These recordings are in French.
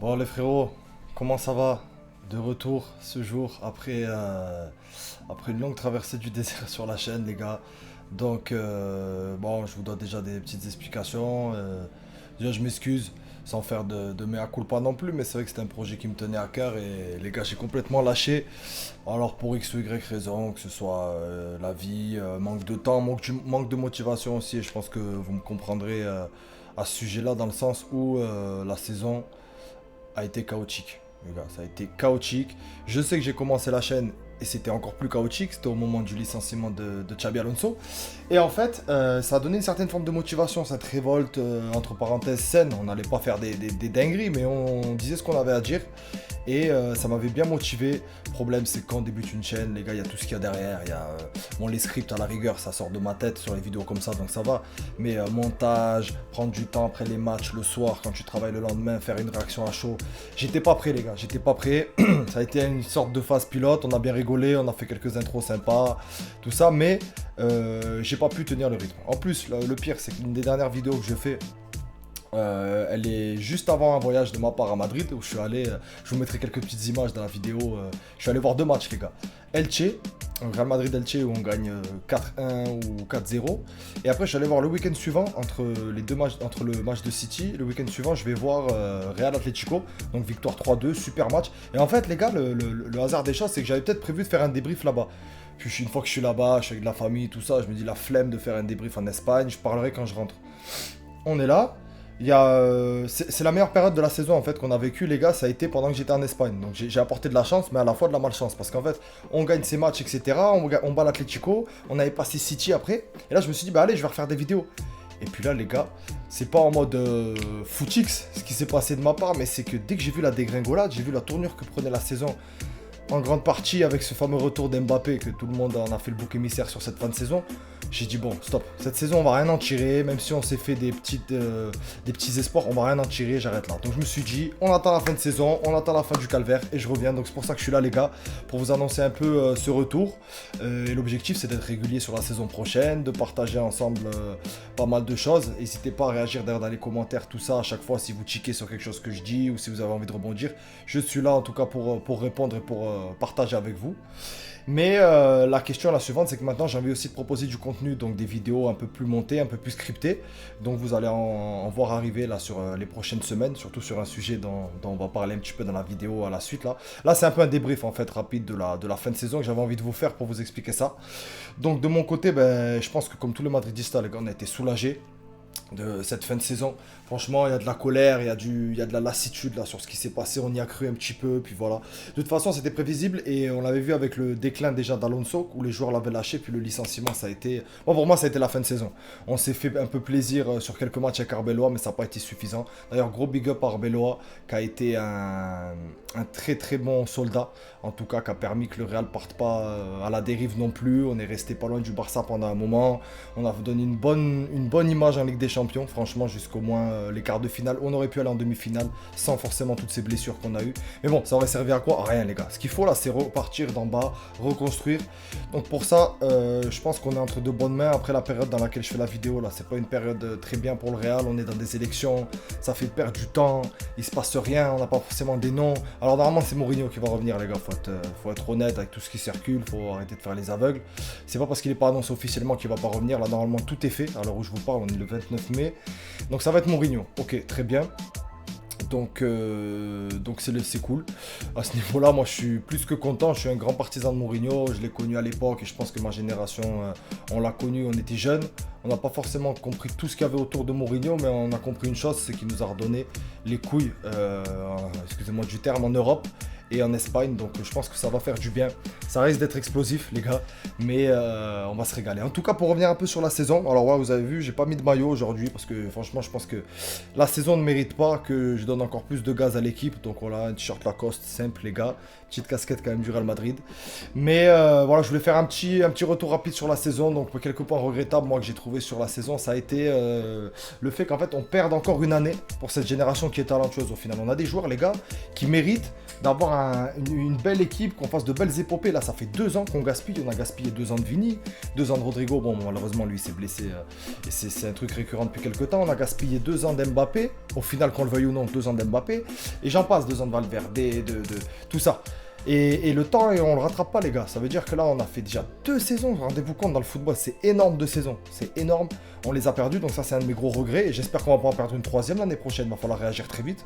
Bon les frérots, comment ça va? De retour ce jour après une longue traversée du désert sur la chaîne les gars. Donc bon, je vous donne déjà des petites explications. Déjà je m'excuse sans faire de mea culpa non plus, mais c'est vrai que c'était un projet qui me tenait à cœur et les gars j'ai complètement lâché. Alors pour X ou Y raison, que ce soit la vie, manque de temps, manque de motivation aussi, et je pense que vous me comprendrez à ce sujet-là dans le sens où la saison a été chaotique. Les gars, ça a été chaotique. Je sais que j'ai commencé la chaîne et c'était encore plus chaotique. C'était au moment du licenciement de Xabi Alonso. Et en fait, ça a donné une certaine forme de motivation, cette révolte, entre parenthèses, saine. On n'allait pas faire des dingueries, mais on disait ce qu'on avait à dire. Et ça m'avait bien motivé. Le problème, c'est quand on débute une chaîne, les gars, il y a tout ce qu'il y a derrière. Il y a bon, les scripts à la rigueur, ça sort de ma tête sur les vidéos comme ça, donc ça va. Mais montage, prendre du temps après les matchs, le soir, quand tu travailles le lendemain, faire une réaction à chaud. J'étais pas prêt, les gars, j'étais pas prêt. Ça a été une sorte de phase pilote. On a bien rigolé, on a fait quelques intros sympas, tout ça, mais j'ai pas pu tenir le rythme. En plus, le pire, c'est qu'une des dernières vidéos que je fais, elle est juste avant un voyage de ma part à Madrid où je suis allé, je vous mettrai quelques petites images dans la vidéo, je suis allé voir deux matchs les gars. Elche, Real Madrid-Elche où on gagne 4-1 ou 4-0. Et après je suis allé voir le week-end suivant, entre les deux matchs, entre le match de City, le week-end suivant je vais voir Real Atlético, donc victoire 3-2, super match. Et en fait les gars, le hasard des choses c'est que j'avais peut-être prévu de faire un débrief là-bas. Puis une fois que je suis là-bas, je suis avec de la famille, tout ça, je me dis la flemme de faire un débrief en Espagne, je parlerai quand je rentre. On est là. C'est la meilleure période de la saison en fait qu'on a vécu les gars, ça a été pendant que j'étais en Espagne. Donc j'ai apporté de la chance mais à la fois de la malchance parce qu'en fait on gagne ces matchs etc. On bat l'Atlético, on avait passé City après. Et là je me suis dit bah allez je vais refaire des vidéos. Et puis là les gars, c'est pas en mode footix ce qui s'est passé de ma part, mais c'est que dès que j'ai vu la dégringolade, j'ai vu la tournure que prenait la saison, en grande partie avec ce fameux retour d'Mbappé que tout le monde en a fait le bouc émissaire sur cette fin de saison. J'ai dit bon stop, cette saison on va rien en tirer, même si on s'est fait des petits espoirs, on va rien en tirer, j'arrête là. Donc je me suis dit on attend la fin de saison, on attend la fin du calvaire et je reviens. Donc c'est pour ça que je suis là les gars, pour vous annoncer un peu ce retour. Et l'objectif c'est d'être régulier sur la saison prochaine, de partager ensemble pas mal de choses. N'hésitez pas à réagir d'ailleurs dans les commentaires, tout ça à chaque fois si vous tiquez sur quelque chose que je dis ou si vous avez envie de rebondir. Je suis là en tout cas pour répondre et pour partager avec vous. Mais la question la suivante, c'est que maintenant j'ai envie aussi de proposer du contenu, donc des vidéos un peu plus montées, un peu plus scriptées. Donc vous allez en voir arriver là sur les prochaines semaines, surtout sur un sujet dont on va parler un petit peu dans la vidéo à la suite là. Là c'est un peu un débrief en fait rapide de la fin de saison que j'avais envie de vous faire pour vous expliquer ça. Donc de mon côté, ben, je pense que comme tous les Madridistas les gars, on a été soulagés de cette fin de saison. Franchement, il y a de la colère, il y a de la lassitude là sur ce qui s'est passé. On y a cru un petit peu, puis voilà. De toute façon, c'était prévisible et on l'avait vu avec le déclin déjà d'Alonso où les joueurs l'avaient lâché, puis le licenciement, ça a été. Bon, pour moi, ça a été la fin de saison. On s'est fait un peu plaisir sur quelques matchs avec Arbeloa, mais ça n'a pas été suffisant. D'ailleurs, gros big up à Arbeloa qui a été un très très bon soldat, en tout cas, qui a permis que le Real parte pas à la dérive non plus. On est resté pas loin du Barça pendant un moment. On a donné une bonne image en Ligue des Champions, franchement, jusqu'au moins les quarts de finale. On aurait pu aller en demi-finale sans forcément toutes ces blessures qu'on a eues. Mais bon, ça aurait servi à quoi? Rien, les gars. Ce qu'il faut là, c'est repartir d'en bas, reconstruire. Donc pour ça, je pense qu'on est entre de bonnes mains. Après la période dans laquelle je fais la vidéo, là, c'est pas une période très bien pour le Real. On est dans des élections, ça fait perdre du temps. Il se passe rien, on n'a pas forcément des noms. Alors normalement, c'est Mourinho qui va revenir, les gars. Faut être honnête avec tout ce qui circule. Faut arrêter de faire les aveugles. C'est pas parce qu'il n'est pas annoncé officiellement qu'il va pas revenir. Là, normalement, tout est fait. À l'heure où je vous parle, on est le 29 mai. Donc ça va être Mourinho. Ok, très bien. Donc c'est cool. À ce niveau-là, moi je suis plus que content. Je suis un grand partisan de Mourinho. Je l'ai connu à l'époque et je pense que ma génération, on l'a connu, on était jeunes. On n'a pas forcément compris tout ce qu'il y avait autour de Mourinho, mais on a compris une chose, c'est qu'il nous a redonné les couilles, excusez-moi du terme, en Europe et en Espagne. Donc je pense que ça va faire du bien. Ça risque d'être explosif les gars, mais on va se régaler. En tout cas, pour revenir un peu sur la saison, alors ouais, vous avez vu, j'ai pas mis de maillot aujourd'hui parce que franchement je pense que la saison ne mérite pas que je donne encore plus de gaz à l'équipe. Donc voilà, un t-shirt Lacoste simple les gars, petite casquette quand même du Real Madrid. Mais voilà, je voulais faire un petit retour rapide sur la saison. Donc quelques points regrettables moi que j'ai trouvé sur la saison, ça a été le fait qu'en fait on perde encore une année pour cette génération qui est talentueuse au final. On a des joueurs les gars qui méritent d'avoir une belle équipe, qu'on fasse de belles épopées. Là, ça fait 2 ans qu'on gaspille. On a gaspillé 2 ans de Vini, 2 ans de Rodrigo. Bon, malheureusement, lui, il s'est blessé. Et c'est un truc récurrent depuis quelques temps. On a gaspillé 2 ans d'Mbappé. Au final, qu'on le veuille ou non, 2 ans d'Mbappé. Et j'en passe, 2 ans de Valverde, de tout ça. Et le temps, on le rattrape pas, les gars. Ça veut dire que là, on a fait déjà 2 saisons. Rendez-vous compte, dans le football, c'est énorme, 2 saisons. C'est énorme. On les a perdus, donc ça, c'est un de mes gros regrets. Et j'espère qu'on va pas en perdre une 3e l'année prochaine. Il va falloir réagir très vite.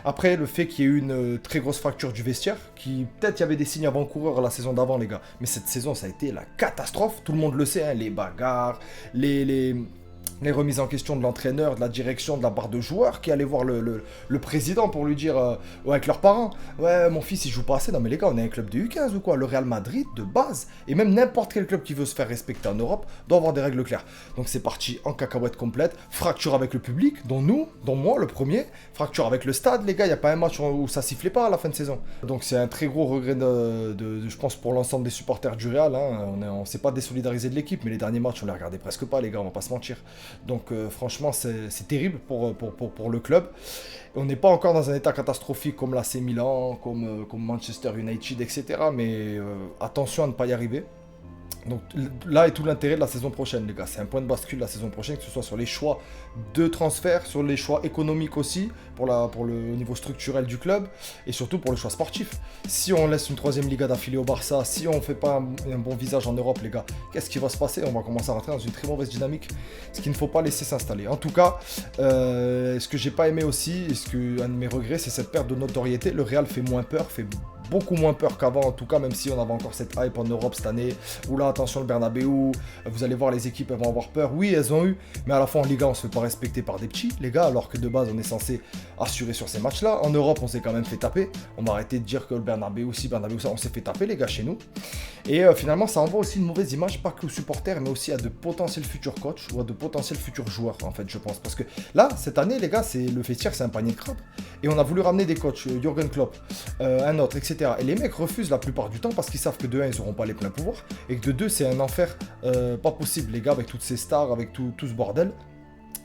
Après, le fait qu'il y ait eu une très grosse fracture du vestiaire, qui peut-être il y avait des signes avant-coureurs la saison d'avant, les gars. Mais cette saison, ça a été la catastrophe. Tout le monde le sait, hein, les bagarres, les remises en question de l'entraîneur, de la direction, de la barre de joueurs qui allaient voir le président pour lui dire, ouais, avec leurs parents, ouais, mon fils il joue pas assez. Non mais les gars, on est un club de U15 ou quoi? Le Real Madrid de base, et même n'importe quel club qui veut se faire respecter en Europe doit avoir des règles claires. Donc c'est parti en cacahuète complète, fracture avec le public, dont moi le premier, fracture avec le stade, les gars, il n'y a pas un match où ça sifflait pas à la fin de saison. Donc c'est un très gros regret je pense pour l'ensemble des supporters du Real, hein. On s'est pas désolidarisé de l'équipe, mais les derniers matchs on les regardait presque pas, les gars, on va pas se mentir. Donc franchement c'est terrible pour le club. On n'est pas encore dans un état catastrophique comme l'AC Milan, comme Manchester United, etc. Mais attention à ne pas y arriver. Donc là est tout l'intérêt de la saison prochaine, les gars. C'est un point de bascule la saison prochaine, que ce soit sur les choix de transfert, sur les choix économiques aussi, pour le niveau structurel du club, et surtout pour le choix sportif. Si on laisse une 3e Liga d'affilée au Barça, si on ne fait pas un bon visage en Europe, les gars, qu'est-ce qui va se passer? On va commencer à rentrer dans une très mauvaise dynamique, ce qu'il ne faut pas laisser s'installer. En tout cas, ce que j'ai pas aimé aussi, un de mes regrets, c'est cette perte de notoriété. Le Real fait moins peur, fait beaucoup moins peur qu'avant, en tout cas, même si on avait encore cette hype en Europe cette année. Ou là, attention, le Bernabeu, vous allez voir, les équipes, elles vont avoir peur. Oui, elles ont eu, mais à la fin, en Liga, on se fait pas respecter par des petits, les gars, alors que de base, on est censé assurer sur ces matchs-là. En Europe, on s'est quand même fait taper. On va arrêter de dire que le Bernabeu ça, on s'est fait taper, les gars, chez nous. Et finalement, ça envoie aussi une mauvaise image, pas que aux supporters, mais aussi à de potentiels futurs coachs ou à de potentiels futurs joueurs, en fait, je pense. Parce que là, cette année, les gars, le vestiaire, c'est un panier de crabes. Et on a voulu ramener des coachs, Jürgen Klopp, un autre, etc. Et les mecs refusent la plupart du temps parce qu'ils savent que de 1, ils n'auront pas les pleins pouvoirs. Et que de 2, c'est un enfer pas possible, les gars, avec toutes ces stars, avec tout ce bordel.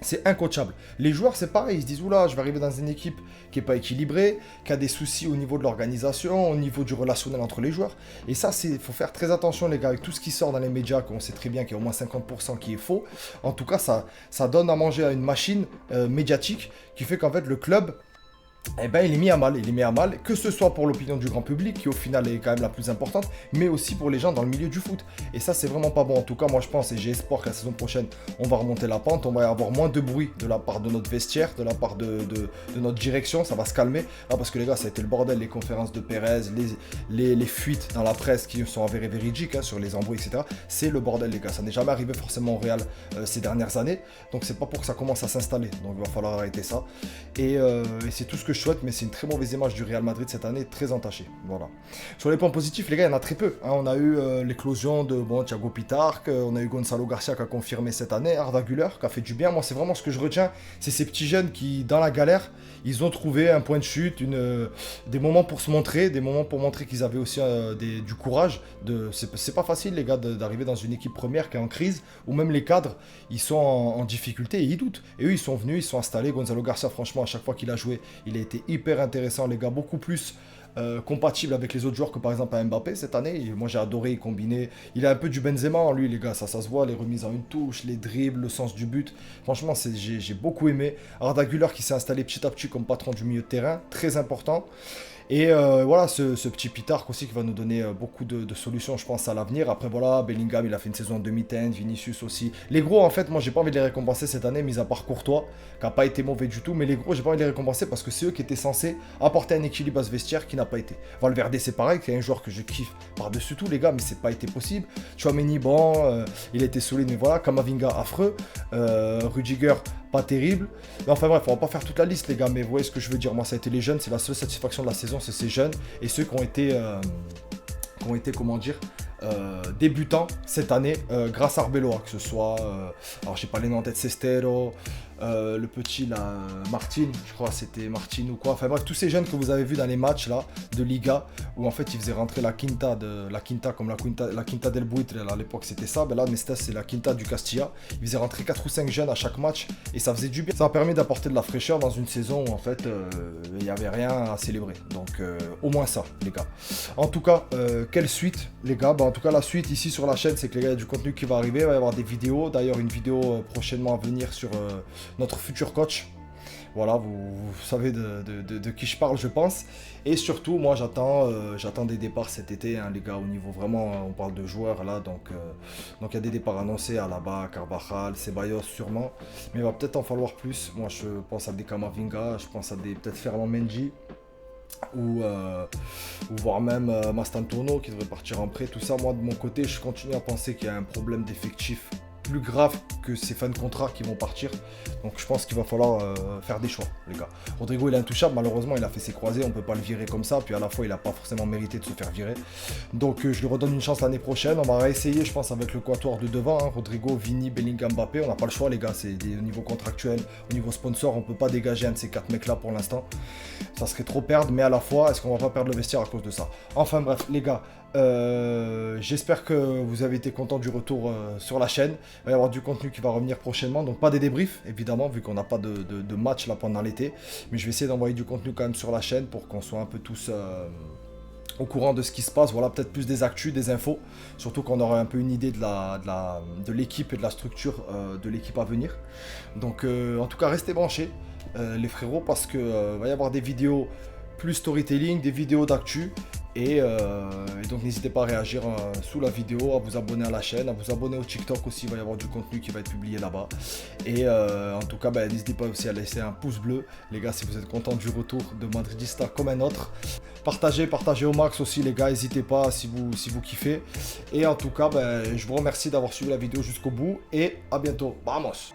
C'est incoachable. Les joueurs, c'est pareil, ils se disent, oula, je vais arriver dans une équipe qui n'est pas équilibrée, qui a des soucis au niveau de l'organisation, au niveau du relationnel entre les joueurs. Et ça, il faut faire très attention, les gars, avec tout ce qui sort dans les médias, qu'on sait très bien qu'il y a au moins 50% qui est faux. En tout cas, ça donne à manger à une machine médiatique qui fait qu'en fait, le club, eh ben, il est mis à mal, que ce soit pour l'opinion du grand public, qui au final est quand même la plus importante, mais aussi pour les gens dans le milieu du foot. Et ça, c'est vraiment pas bon. En tout cas, moi, je pense et j'ai espoir que la saison prochaine, on va remonter la pente, on va avoir moins de bruit de la part de notre vestiaire, de la part de notre direction, ça va se calmer. Là, parce que les gars, ça a été le bordel, les conférences de Pérez, les fuites dans la presse qui sont avérées véridiques, hein, sur les embrouilles, etc. C'est le bordel, les gars. Ça n'est jamais arrivé forcément au Real ces dernières années. Donc, c'est pas pour que ça commence à s'installer. Donc, il va falloir arrêter ça. Et c'est tout ce que je souhaite, mais c'est une très mauvaise image du Real Madrid cette année, très entachée. Voilà. Sur les points positifs, les gars, il y en a très peu. Hein. On a eu l'éclosion de Thiago Pittarc, on a eu Gonzalo Garcia qui a confirmé cette année, Arda Güler qui a fait du bien. Moi, c'est vraiment ce que je retiens, c'est ces petits jeunes qui, dans la galère, ils ont trouvé un point de chute, des moments pour se montrer, des moments pour montrer qu'ils avaient aussi du courage. C'est pas facile, les gars, d'arriver dans une équipe première qui est en crise, ou même les cadres, ils sont en difficulté et ils doutent. Et eux, ils sont venus, ils sont installés. Gonzalo Garcia, franchement, à chaque fois qu'il a joué, il a été hyper intéressant, les gars, beaucoup plus compatible avec les autres joueurs que par exemple à Mbappé cette année. Et moi, j'ai adoré combiner. Il a un peu du Benzema en lui, les gars, ça se voit, les remises en une touche, les dribbles, le sens du but. Franchement, j'ai beaucoup aimé. Arda Güler qui s'est installé petit à petit comme patron du milieu de terrain, très important. Et voilà, ce petit Pittarc aussi qui va nous donner beaucoup de solutions, je pense, à l'avenir. Après, voilà, Bellingham, il a fait une saison en demi-teinte, Vinicius aussi. Les gros, en fait, moi, j'ai pas envie de les récompenser cette année, mis à part Courtois, qui n'a pas été mauvais du tout. Mais les gros, j'ai pas envie de les récompenser parce que c'est eux qui étaient censés apporter un équilibre à ce vestiaire qui n'a pas été. Valverde, c'est pareil, c'est un joueur que je kiffe par-dessus tout, les gars, mais c'est pas été possible. Tchouaméni, bon, il a été solide, mais voilà. Kamavinga, affreux. Rudiger, pas terrible. Mais enfin bref, on va pas faire toute la liste, les gars, mais vous voyez ce que je veux dire. Moi, ça a été les jeunes, c'est la seule satisfaction de la saison, c'est ces jeunes et ceux qui ont été comment dire, débutants cette année grâce à Arbeloa, que ce soit alors j'ai pas les noms en tête, Sestero, le petit là, Martin, je crois c'était Martin ou quoi. Enfin bref, tous ces jeunes que vous avez vus dans les matchs là de Liga, où en fait ils faisaient rentrer la Quinta comme la Quinta del Buitre, à l'époque c'était ça, ben là Mestas c'est la Quinta du Castilla. Ils faisaient rentrer 4 ou 5 jeunes à chaque match et ça faisait du bien. Ça a permis d'apporter de la fraîcheur dans une saison où en fait il n'y avait rien à célébrer. Donc au moins ça les gars. En tout cas, quelle suite les gars, en tout cas la suite ici sur la chaîne c'est que les gars il y a du contenu qui va arriver, il va y avoir des vidéos, d'ailleurs une vidéo prochainement à venir sur notre futur coach. Voilà, vous savez de qui je parle, je pense. Et surtout, moi, j'attends des départs cet été, hein, les gars, au niveau vraiment, on parle de joueurs là, donc il y a des départs annoncés à Alaba, Carvajal, Ceballos sûrement, mais il va peut-être en falloir plus. Moi, je pense à des Camavinga, je pense à des peut-être Ferland Mendy. Ou voire même Mastantuono qui devrait partir en prêt. Tout ça, moi de mon côté, je continue à penser qu'il y a un problème d'effectif plus grave que ces fins de contrat qui vont partir. Donc je pense qu'il va falloir faire des choix, les gars. Rodrigo, il est intouchable, malheureusement, il a fait ses croisés, on peut pas le virer comme ça. Puis à la fois, il n'a pas forcément mérité de se faire virer. Donc je lui redonne une chance l'année prochaine. On va réessayer, je pense, avec le quatuor de devant, hein, Rodrigo, Vini, Bellingham, Mbappé. On n'a pas le choix, les gars. C'est au niveau contractuel, au niveau sponsor, on peut pas dégager un de ces 4 mecs-là pour l'instant. Ça serait trop perdre, mais à la fois, est-ce qu'on va pas perdre le vestiaire à cause de ça? Enfin bref, les gars, j'espère que vous avez été contents du retour sur la chaîne. Il va y avoir du contenu qui va revenir prochainement, donc pas des débriefs, évidemment, vu qu'on n'a pas de match là pendant l'été. Mais je vais essayer d'envoyer du contenu quand même sur la chaîne pour qu'on soit un peu tous au courant de ce qui se passe. Voilà, peut-être plus des actus, des infos. Surtout qu'on aura un peu une idée de l'équipe et de la structure de l'équipe à venir. Donc en tout cas, restez branchés, les frérots, parce que va y avoir des vidéos plus storytelling, des vidéos d'actu. Et donc n'hésitez pas à réagir sous la vidéo, à vous abonner à la chaîne, à vous abonner au TikTok aussi, il va y avoir du contenu qui va être publié là-bas. Et en tout cas, n'hésitez pas aussi à laisser un pouce bleu, les gars, si vous êtes contents du retour de Madridista comme un autre. Partagez au max aussi, les gars, n'hésitez pas si vous kiffez. Et en tout cas, je vous remercie d'avoir suivi la vidéo jusqu'au bout et à bientôt. Vamos!